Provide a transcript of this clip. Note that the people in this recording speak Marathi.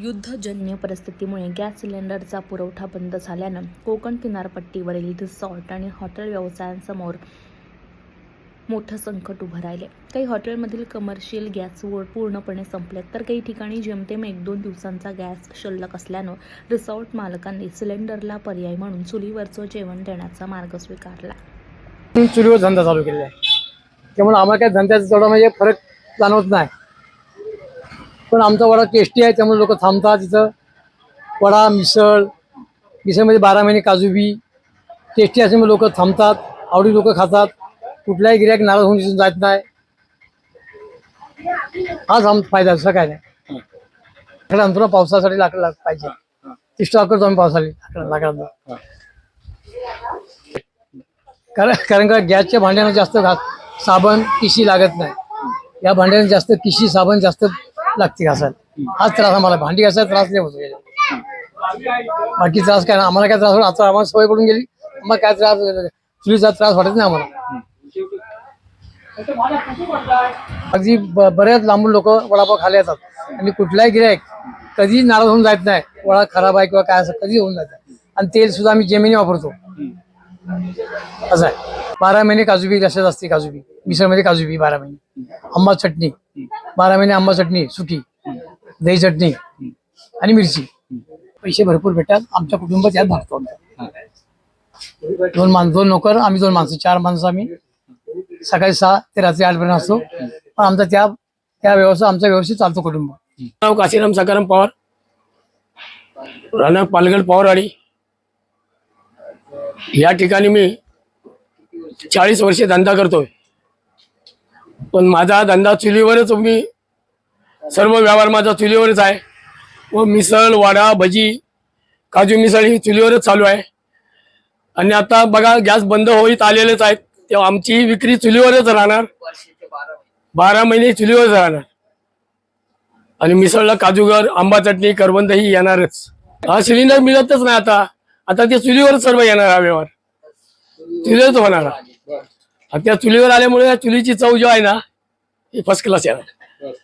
युद्धजन्य परिस्थितीमुळे गॅस सिलेंडरचा पुरवठा बंद झाल्यानं कोकण किनारपट्टीवरील रिसॉर्ट आणि हॉटेल व्यवसायांसमोर मोठं संकट उभं राहिले. काही हॉटेलमधील कमर्शियल गॅस पूर्णपणे संपलेत, तर काही ठिकाणी जेमतेम 1-2 दिवसांचा गॅस शिल्लक असल्यानं रिसॉर्ट मालकांनी सिलेंडरला पर्याय म्हणून चुलीवरचं जेवण देण्याचा मार्ग स्वीकारला. चुलीवर धंदा चालू केलेला आहे, त्यामुळे आम्हाला काही धंद्याचा तेवढा म्हणजे फरक जाणवत नाही. पण आमचा वडा टेस्टी आहे, त्यामुळे लोक थांबतात. तिथं वडा, मिसळमध्ये 12 महिने काजू बी टेस्टी असल्यामुळे लोक थांबतात, आवडी लोक खातात. कुठल्याही गिऱ्हाईक नाराज होऊन दिसून जात नाही. हाच आमचा फायदा, असं काय नाही. आमचं पावसासाठी लाकडं पाहिजे, ती स्टॉक करतो आम्ही पावसाळी लाकडांना. कारण का गॅसच्या भांड्यांना जास्त साबण किशी लागत नाही. या भांड्यांना जास्त किशी साबण जास्त लागते घासायला. हाच त्रास आम्हाला, भांडी घासायला त्रास नाही होतो. बाकी त्रास काय, आम्हाला काय त्रास होतो, आता आम्हाला सवय पडून गेली. आम्हाला काय त्रास, चुलीचा त्रास वाटत नाही आम्हाला. अगदी बऱ्याच लांबून लोक वडापाव खायला येतात आणि कुठलाही गिऱ्हाईक कधी नाराज होऊन जात नाही. वडा खराब आहे किंवा काय असं कधी होऊन जात नाही. आणि तेल सुद्धा आम्ही जेमिनी वापरतो. असं आहे. 12 महिने काजू बी रशात असते, काजू बी मिसळमध्ये काजू बी 12 महिने. आंबा चटणी 12 महिने, आंबा चटणी सुकी, दही चटणी आणि मिरची. पैसे भरपूर भेटतात. आमच्या कुटुंबात यात भागतो. 2 नोकर, आम्ही 2 माणसं, 4 माणसं. आम्ही सकाळी 6 ते रात्री 8 पर्यंत असतो. पण आमचा त्या व्यवसाय आमचा व्यवस्थित चालतो कुटुंब. नाव काशीराम सकाराम पवार, राहणार पालगड पवारवाडी. या ठिकाणी मी 40 वर्षे धंदा करतोय. पण माझा धंदा चुलीवरच, मी सर्व व्यवहार माझा चुलीवरच आहे. व मिसळ, वडा, भजी, काजू मिसळ ही चुलीवरच चालू आहे. आणि आता बघा गॅस बंद होईत आलेलेच आहेत, तेव्हा आमची विक्री चुलीवरच राहणार. 12 महिने चुलीवरच राहणार. आणि मिसळला काजूगर, आंबा चटणी, करवंद ही येणारच. हा सिलेंडर मिळतच नाही आता ते चुलीवरच सर्व येणार. हा व्यवहार चुलीवरच होणार. त्या चुलीवर आल्यामुळे चुलीची चव जो आहे ना, ही फर्स्ट क्लास येणार.